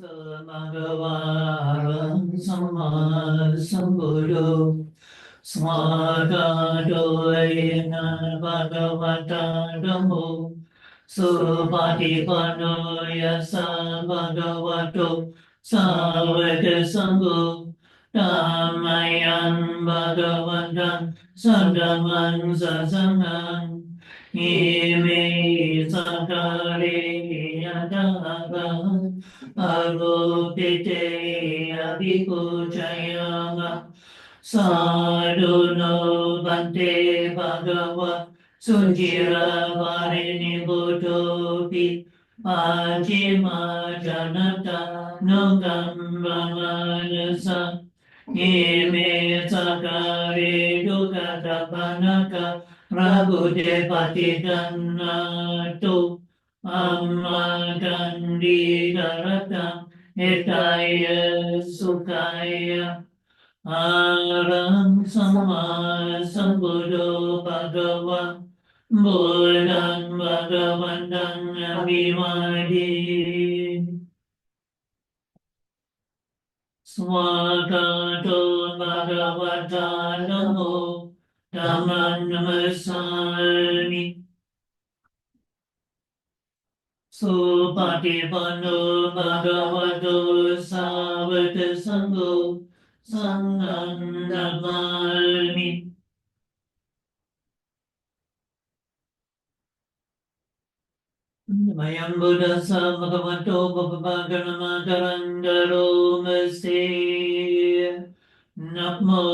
Bhagavaram Samma Sambuddho Smagato Ayena Bhagavata Dhammo Supatipanno Yasa Bhagavato Savaka Sangho Dhammayan Bhagavatam Sadhaman Sasangan Ime Sakare Yadava Arupite Abhikuchayama Sadhuno Bante Bhagava Sunjira Varini Buddhopi Ajima Janata Nukam Brahmanasa Ime Sakare Dukata Panaka Prabhude Patitanatu Amma Gandhi Garata Etaya Sukaya Aram Sama Sambuddho Bhagava Buddhan Bhagavantam Abhivadi Swagato Bhagavata Namo Dhamman Namasami Supatipanno Bhagavato Savaka Sangho Sangham Namami Mayam Buddhasa Bhagavato Bhagavaganamakarandaro Masti Namo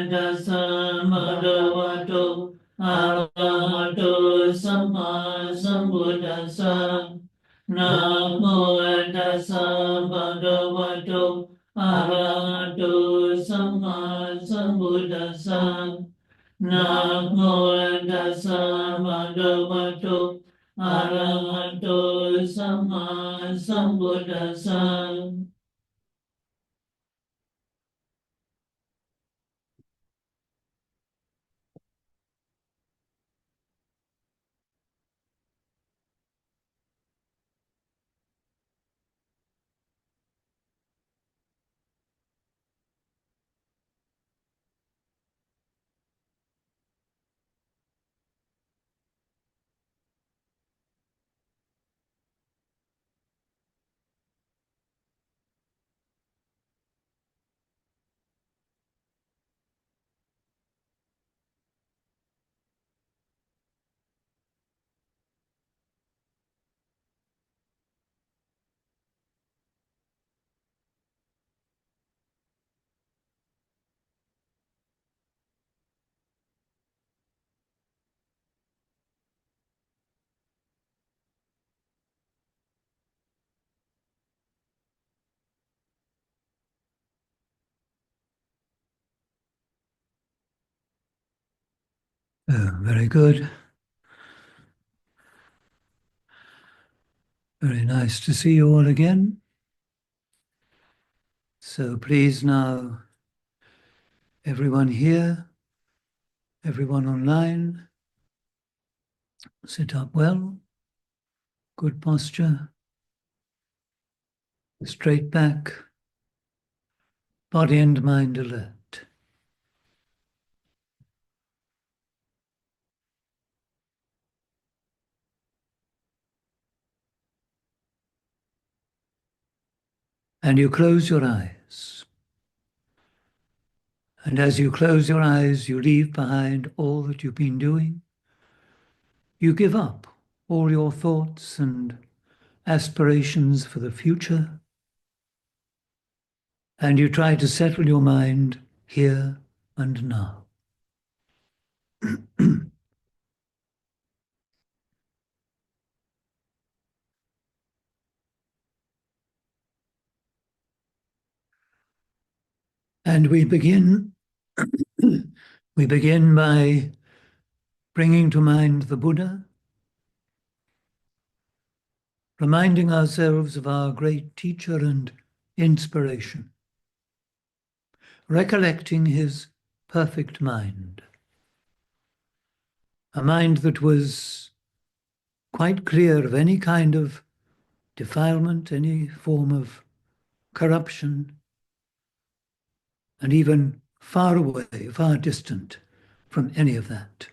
Tassa Bhagavato Arahato Samma Sambuddhassa Namo Tassa Bhagavato Arahato Samma Sambuddhassa Namo Tassa Bhagavato Arahato Samma Sambuddhassa. Oh, very good. Very nice to see you all again. So please now, everyone here, everyone online, sit up well, good posture, straight back, body and mind alert. And you close your eyes. And as you close your eyes, you leave behind all that you've been doing. You give up all your thoughts and aspirations for the future. And you try to settle your mind here and now. And we begin by bringing to mind the Buddha, reminding ourselves of our great teacher and inspiration, recollecting his perfect mind, a mind that was quite clear of any kind of defilement, any form of corruption, and even far away, far distant from any of that.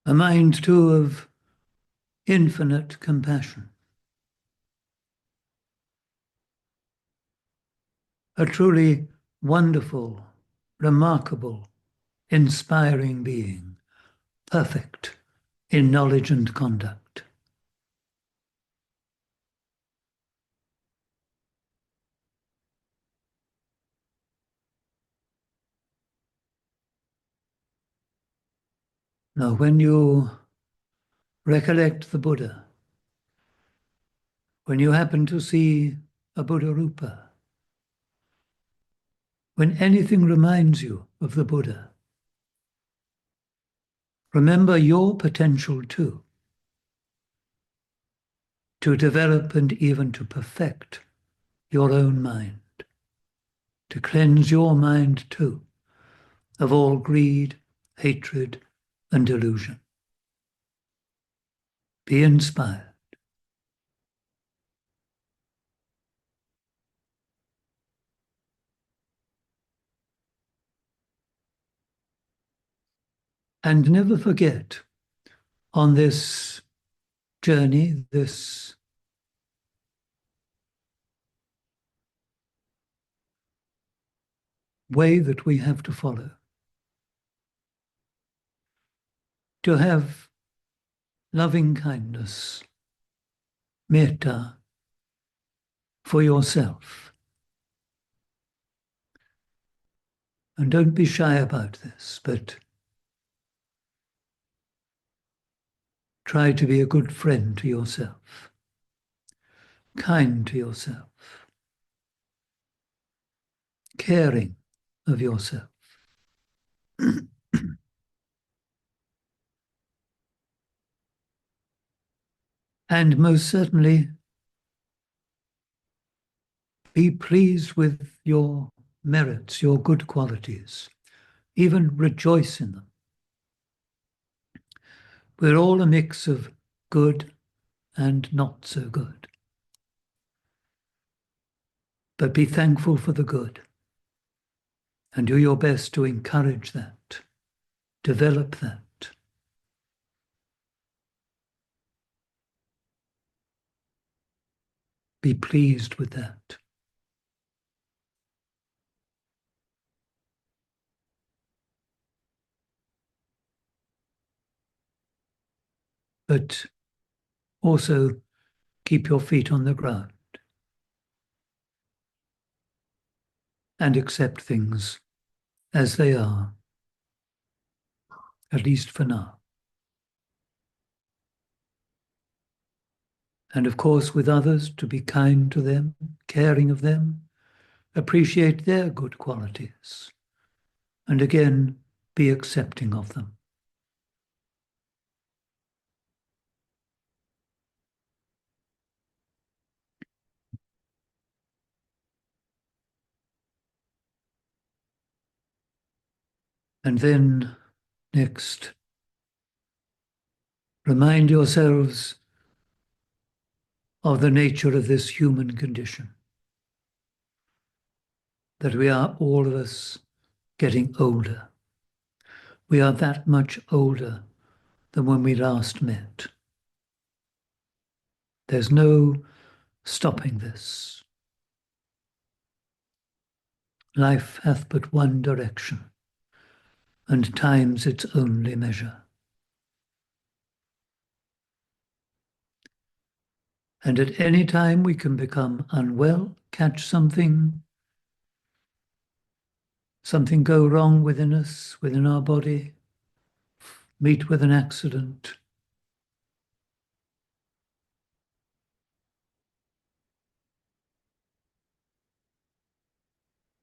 A mind, too, of infinite compassion. A truly wonderful, remarkable, inspiring being, perfect in knowledge and conduct. Now, when you recollect the Buddha, when you happen to see a Buddha Rupa, when anything reminds you of the Buddha, remember your potential too, to develop and even to perfect your own mind, to cleanse your mind too of all greed, hatred, and delusion. Be inspired. And never forget, on this journey, this way that we have to follow, to have loving kindness, metta, for yourself. And don't be shy about this, but try to be a good friend to yourself, kind to yourself, caring of yourself. And most certainly, be pleased with your merits, your good qualities, even rejoice in them. We're all a mix of good and not so good. But be thankful for the good and do your best to encourage that, develop that. Be pleased with that. But also keep your feet on the ground and accept things as they are, at least for now. And of course, with others, to be kind to them, caring of them, appreciate their good qualities, and again, be accepting of them. And then, next, remind yourselves of the nature of this human condition, that we are all of us getting older. We are that much older than when we last met. There's no stopping this. Life hath but one direction, and time's its only measure. And at any time we can become unwell, catch something go wrong within us, within our body, meet with an accident.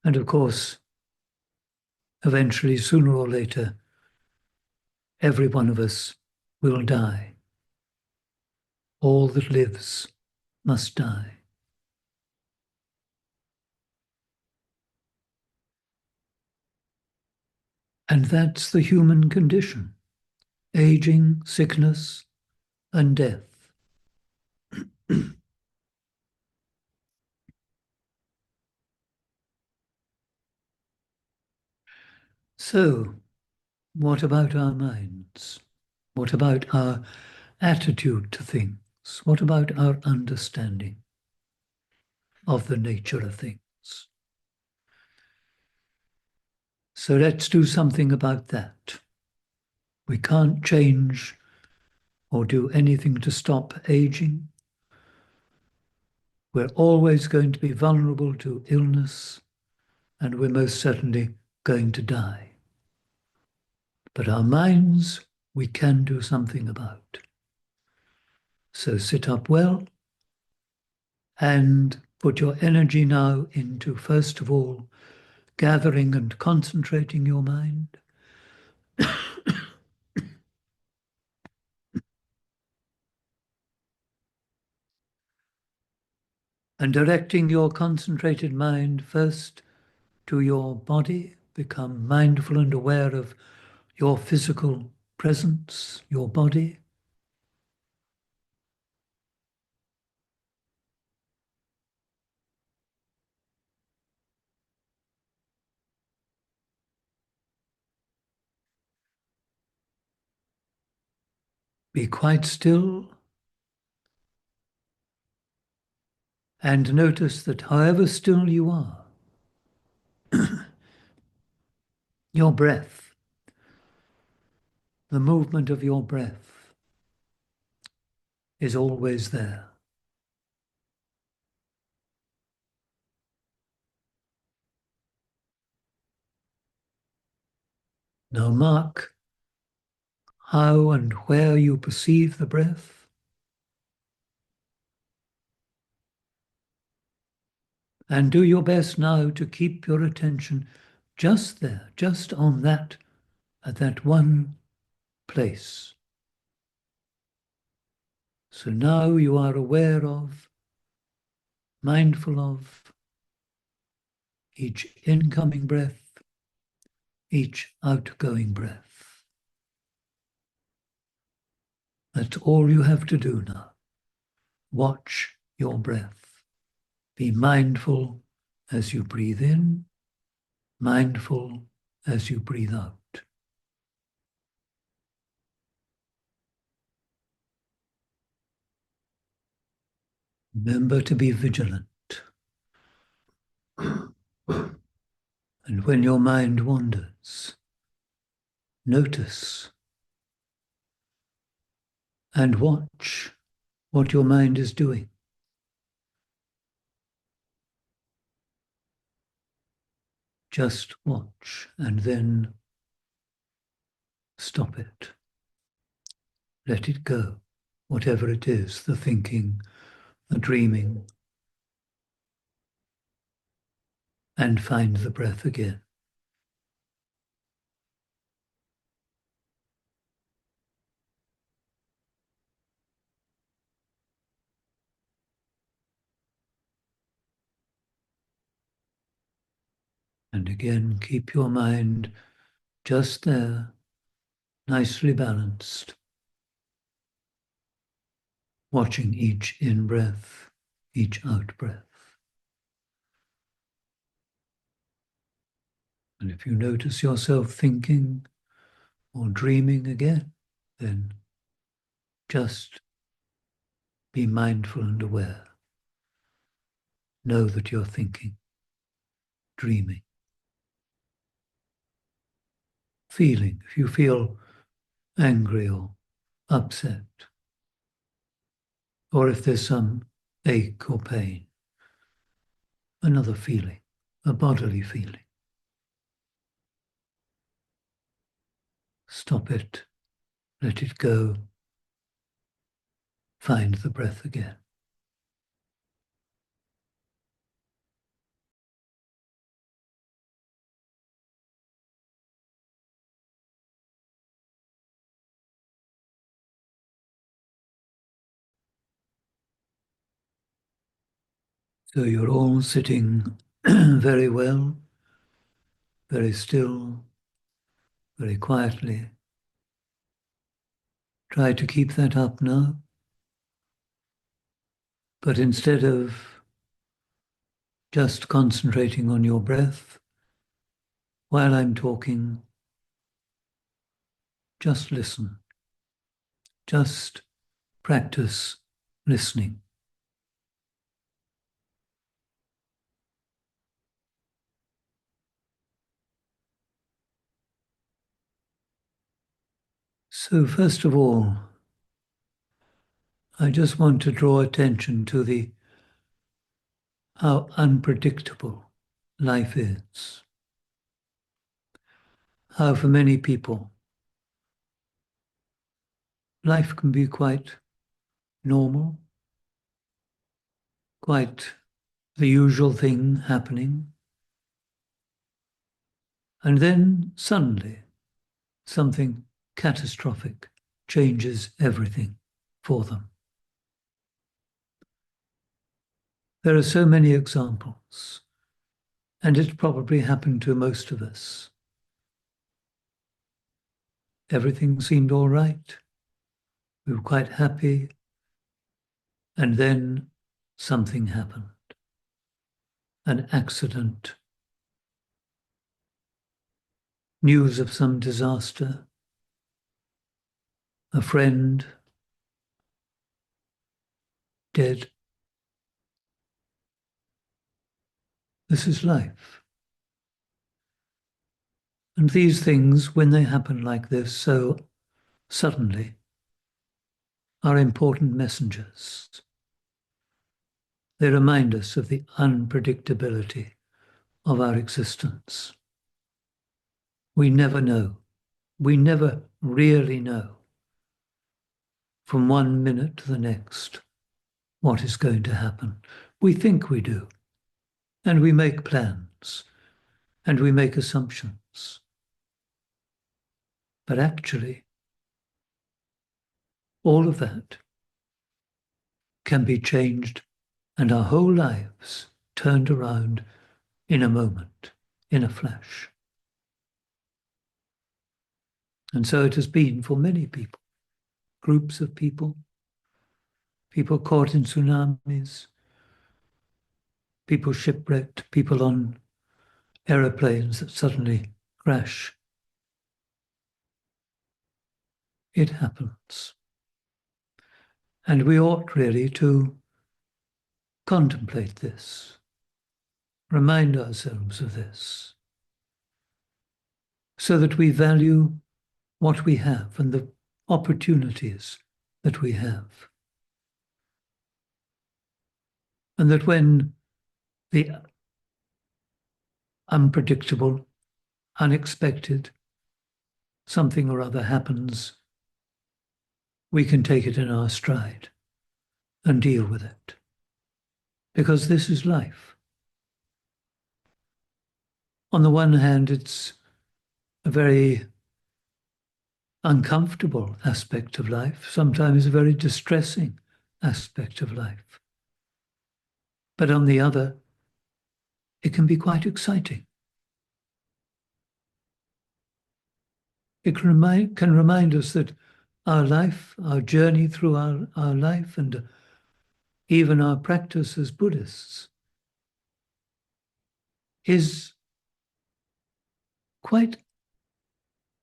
And of course, eventually, sooner or later, every one of us will die. All that lives must die. And that's the human condition: aging, sickness, and death. So, what about our minds? What about our attitude to things? What about our understanding of the nature of things? So let's do something about that. We can't change or do anything to stop aging. We're always going to be vulnerable to illness, and we're most certainly going to die. But our minds, we can do something about. So sit up well and put your energy now into, first of all, gathering and concentrating your mind, and directing your concentrated mind first to your body. Become mindful and aware of your physical presence, your body. Be quite still and notice that however still you are, your breath, the movement of your breath is always there. Now mark how and where you perceive the breath, and do your best now to keep your attention just there, just on that, at that one place. So now you are aware of, mindful of each incoming breath, each outgoing breath. That's all you have to do now. Watch your breath. Be mindful as you breathe in, mindful as you breathe out. Remember to be vigilant. And when your mind wanders, notice and watch what your mind is doing. Just watch and then stop it. Let it go, whatever it is, the thinking, the dreaming, and find the breath again. And again, keep your mind just there, nicely balanced, watching each in-breath, each out-breath. And if you notice yourself thinking or dreaming again, then just be mindful and aware. Know that you're thinking, dreaming, feeling. If you feel angry or upset, or if there's some ache or pain, another feeling, a bodily feeling, stop it, let it go, find the breath again. So you're all sitting very well, very still, very quietly. Try to keep that up now. But instead of just concentrating on your breath while I'm talking, just listen. Just practice listening. So first of all, I just want to draw attention to how unpredictable life is. How for many people, life can be quite normal, quite the usual thing happening. And then suddenly something catastrophic changes everything for them. There are so many examples, and it's probably happened to most of us. Everything seemed all right. We were quite happy. And then something happened. An accident, news of some disaster, a friend dead. This is life. And these things, when they happen like this, so suddenly, are important messengers. They remind us of the unpredictability of our existence. We never know. We never really know from one minute to the next what is going to happen. We think we do, and we make plans, and we make assumptions. But actually, all of that can be changed and our whole lives turned around in a moment, in a flash. And so it has been for many people, groups of people, people caught in tsunamis, people shipwrecked, people on aeroplanes that suddenly crash. It happens. And we ought really to contemplate this, remind ourselves of this, so that we value what we have and the opportunities that we have. And that when the unpredictable, unexpected, something or other happens, we can take it in our stride and deal with it. Because this is life. On the one hand, it's a very uncomfortable aspect of life, sometimes a very distressing aspect of life. But on the other, it can be quite exciting. It can remind us that our life, our journey through our life, and even our practice as Buddhists is quite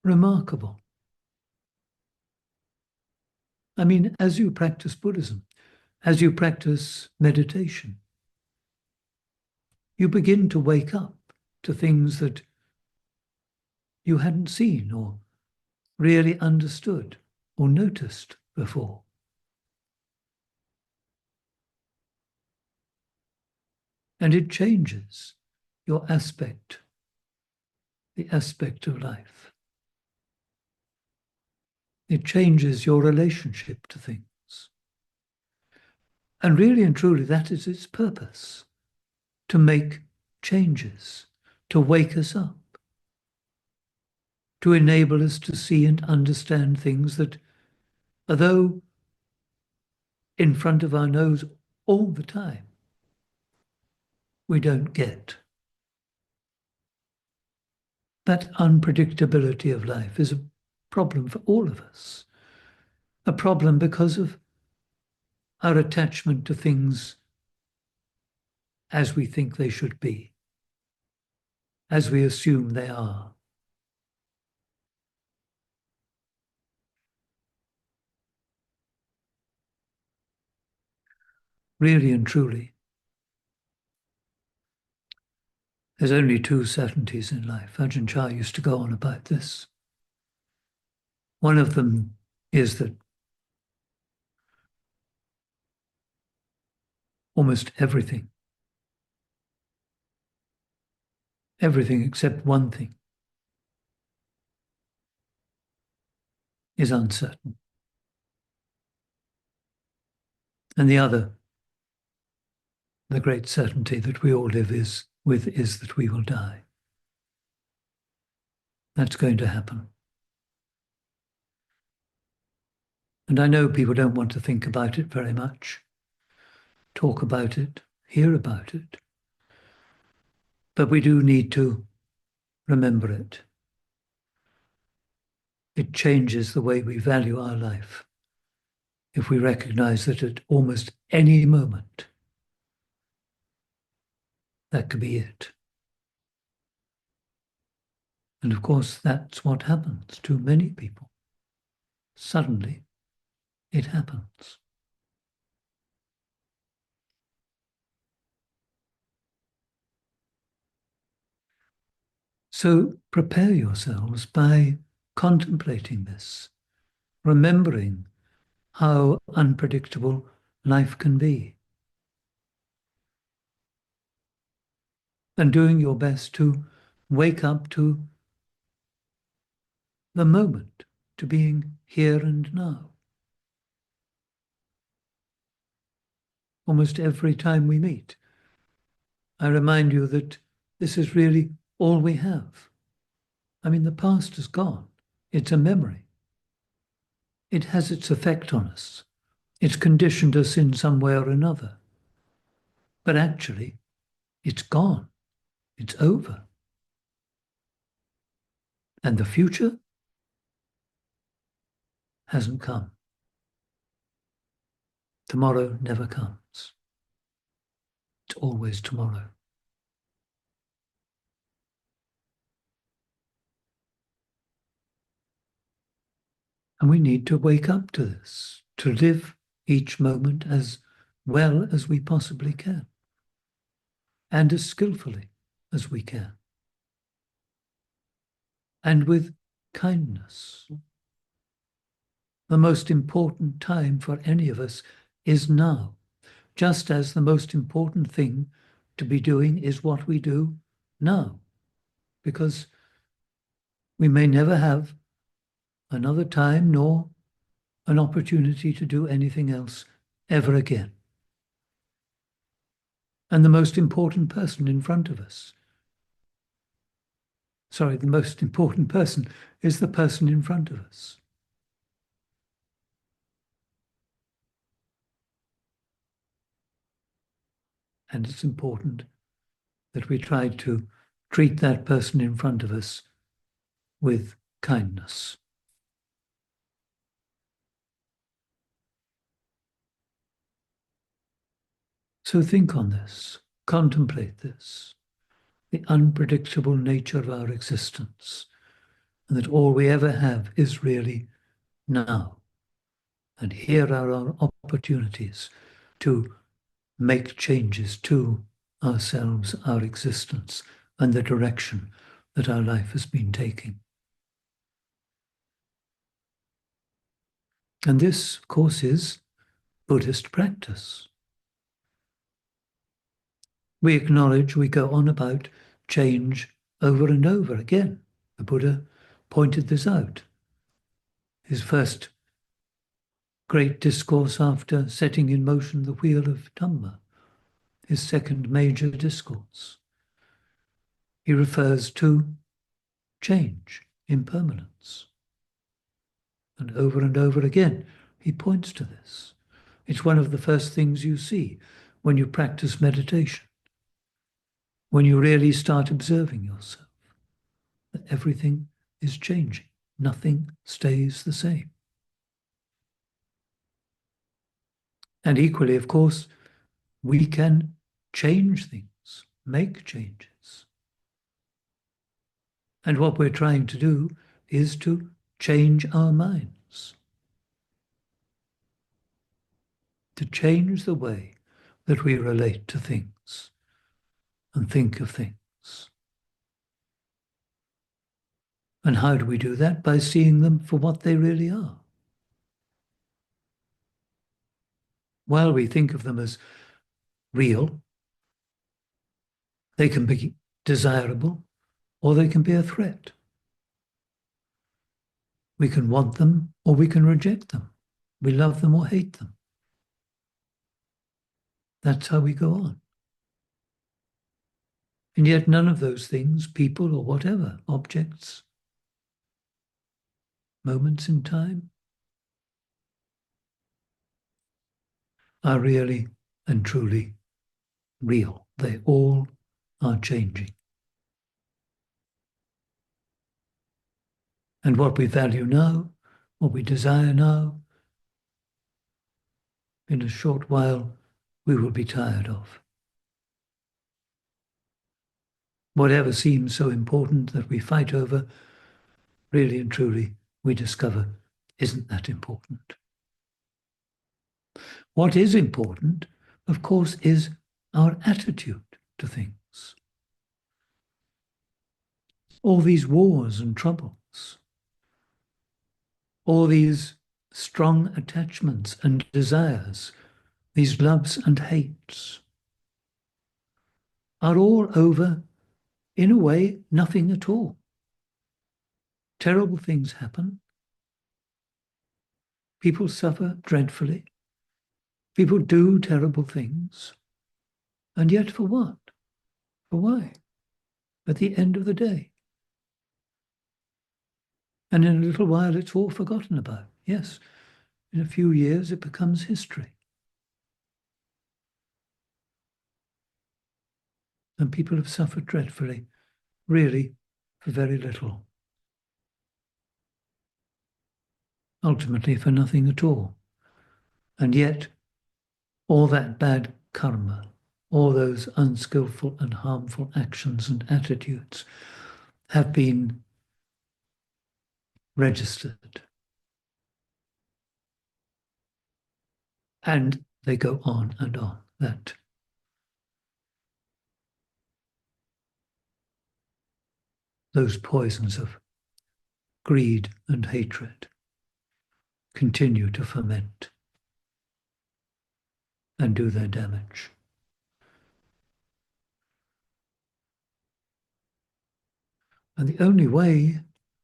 remarkable. I mean, as you practice Buddhism, as you practice meditation, you begin to wake up to things that you hadn't seen or really understood or noticed before. And it changes your aspect, the aspect of life. It changes your relationship to things. And really and truly, that is its purpose, to make changes, to wake us up, to enable us to see and understand things that, although in front of our nose all the time, we don't get. That unpredictability of life is a problem for all of us. A problem because of our attachment to things as we think they should be, as we assume they are. Really and truly, there's only two certainties in life. Ajahn Chah used to go on about this. One of them is that almost everything except one thing, is uncertain. And the other, the great certainty that we all live with, is that we will die. That's going to happen. And I know people don't want to think about it very much, talk about it, hear about it. But we do need to remember it. It changes the way we value our life if we recognize that at almost any moment, that could be it. And of course, that's what happens to many people. Suddenly, it happens. So prepare yourselves by contemplating this, remembering how unpredictable life can be, and doing your best to wake up to the moment, to being here and now. Almost every time we meet, I remind you that this is really all we have. I mean, the past is gone. It's a memory. It has its effect on us. It's conditioned us in some way or another. But actually, it's gone. It's over. And the future hasn't come. Tomorrow never comes. It's always tomorrow. And we need to wake up to this, to live each moment as well as we possibly can, and as skillfully as we can, and with kindness. The most important time for any of us is now, just as the most important thing to be doing is what we do now, because we may never have another time nor an opportunity to do anything else ever again. And the most important person in front of us, the most important person is the person in front of us. And it's important that we try to treat that person in front of us with kindness. So think on this, contemplate this, the unpredictable nature of our existence, and that all we ever have is really now. And here are our opportunities to make changes to ourselves, our existence, and the direction that our life has been taking. And this, of course, is Buddhist practice. We acknowledge, we go on about change over and over again. The Buddha pointed this out. His first great discourse after setting in motion the wheel of Dhamma, his second major discourse. He refers to change, impermanence. And over again, he points to this. It's one of the first things you see when you practice meditation, when you really start observing yourself. that everything is changing. Nothing stays the same. And equally, of course, we can change things, make changes. And what we're trying to do is to change our minds, to change the way that we relate to things and think of things. And how do we do that? By seeing them for what they really are. While we think of them as real, they can be desirable or they can be a threat. We can want them or we can reject them. We love them or hate them. That's how we go on. And yet none of those things, people or whatever, objects, moments in time, are really and truly real. They all are changing. And what we value now, what we desire now, in a short while, we will be tired of. Whatever seems so important that we fight over, really and truly, we discover isn't that important. What is important, of course, is our attitude to things. All these wars and troubles, all these strong attachments and desires, these loves and hates, are all over, in a way, nothing at all. Terrible things happen. People suffer dreadfully. People do terrible things. And yet for what? For why? At the end of the day. And in a little while, it's all forgotten about. Yes, in a few years, it becomes history. And people have suffered dreadfully, really, for very little. Ultimately, for nothing at all. And yet, all that bad karma, all those unskillful and harmful actions and attitudes have been registered. And they go on and on. That those poisons of greed and hatred continue to ferment and do their damage. And the only way,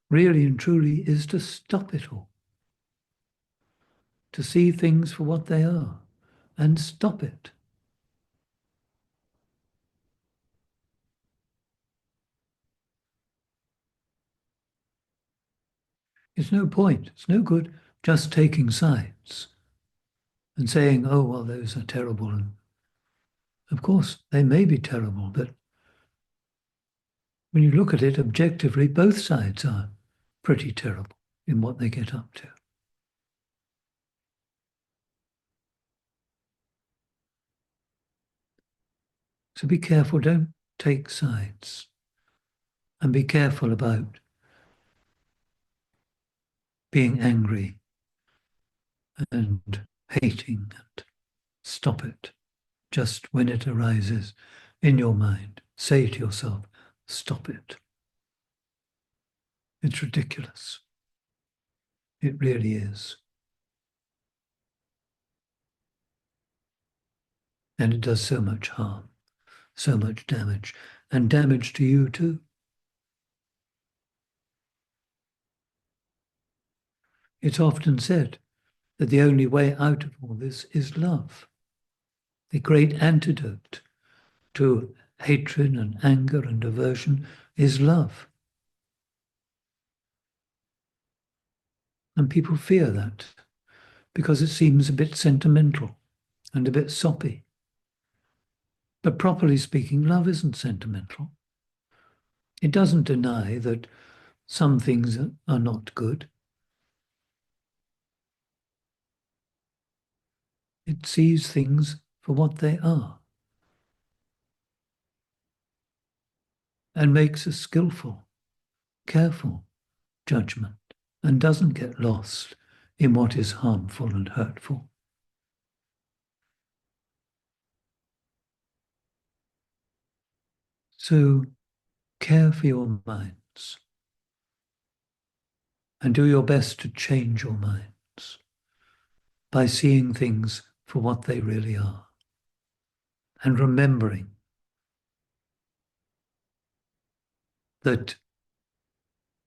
really and truly, is to stop it all. To see things for what they are and stop it. It's no point, it's no good just taking sides and saying, oh, well, those are terrible. And of course, they may be terrible, but when you look at it objectively, both sides are pretty terrible in what they get up to. So be careful, don't take sides. And be careful about being angry and hating, and stop it just when it arises in your mind. Say to yourself, stop it. It's ridiculous. It really is. And it does so much harm, so much damage, and damage to you too. It's often said that the only way out of all this is love. The great antidote to hatred and anger and aversion is love. And people fear that because it seems a bit sentimental and a bit soppy. But properly speaking, love isn't sentimental. It doesn't deny that some things are not good. It sees things for what they are and makes a skillful, careful judgment and doesn't get lost in what is harmful and hurtful. So care for your minds and do your best to change your minds by seeing things for what they really are and remembering that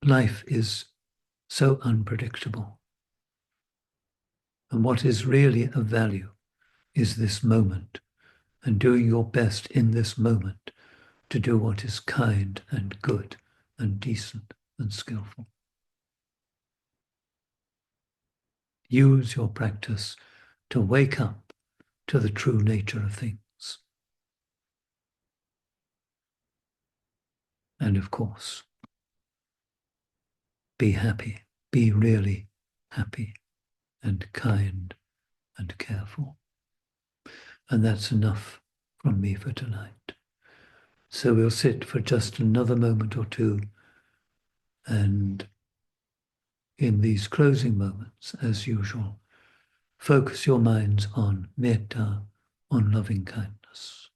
life is so unpredictable. And what is really of value is this moment and doing your best in this moment to do what is kind and good and decent and skillful. Use your practice to wake up to the true nature of things. And of course, be happy, be really happy and kind and careful. And that's enough from me for tonight. So we'll sit for just another moment or two, and in these closing moments, as usual, focus your minds on metta, on loving kindness.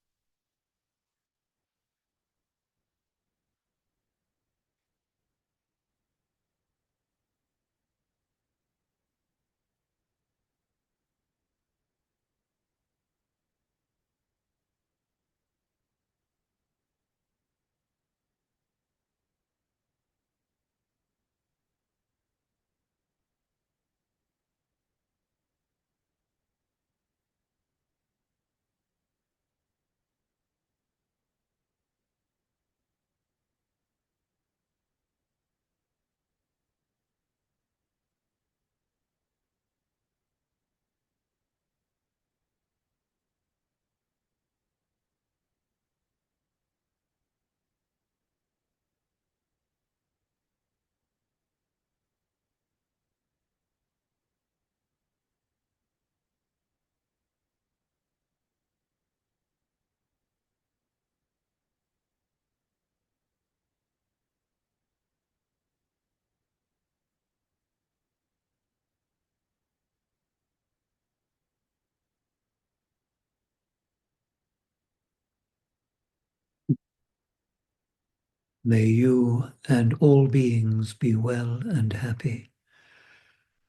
May you and all beings be well and happy.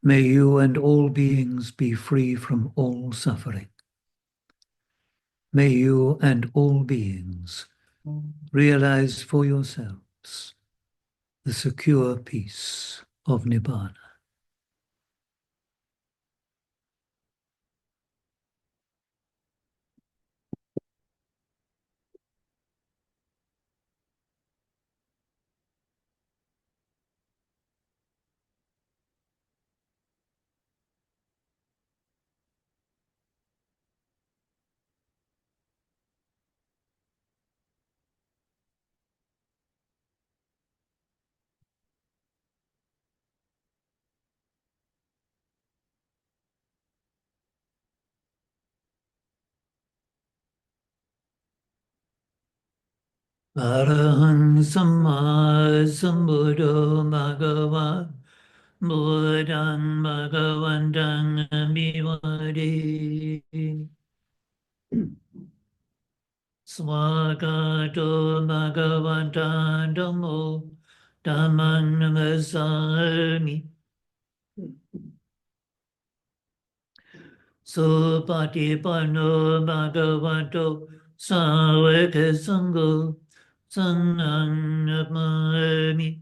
May you and all beings be free from all suffering. May you and all beings realize for yourselves the secure peace of Nibbana. Arahan Samma Sambuddho Bhagavan Buddhan Bhagavantang Abhivade Swagato Bhagavanta Dhammo Dhamman Namasami Supatipanno Bhagavato Sāvaka Sangho Sanghaṃ Namāmi.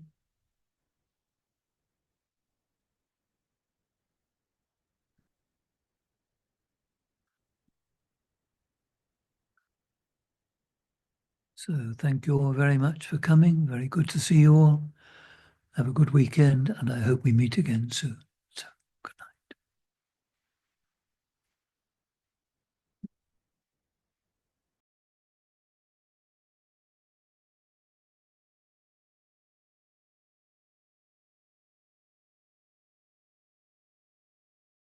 So thank you all very much for coming. Very good to see you all. Have a good weekend, and I hope we meet again soon.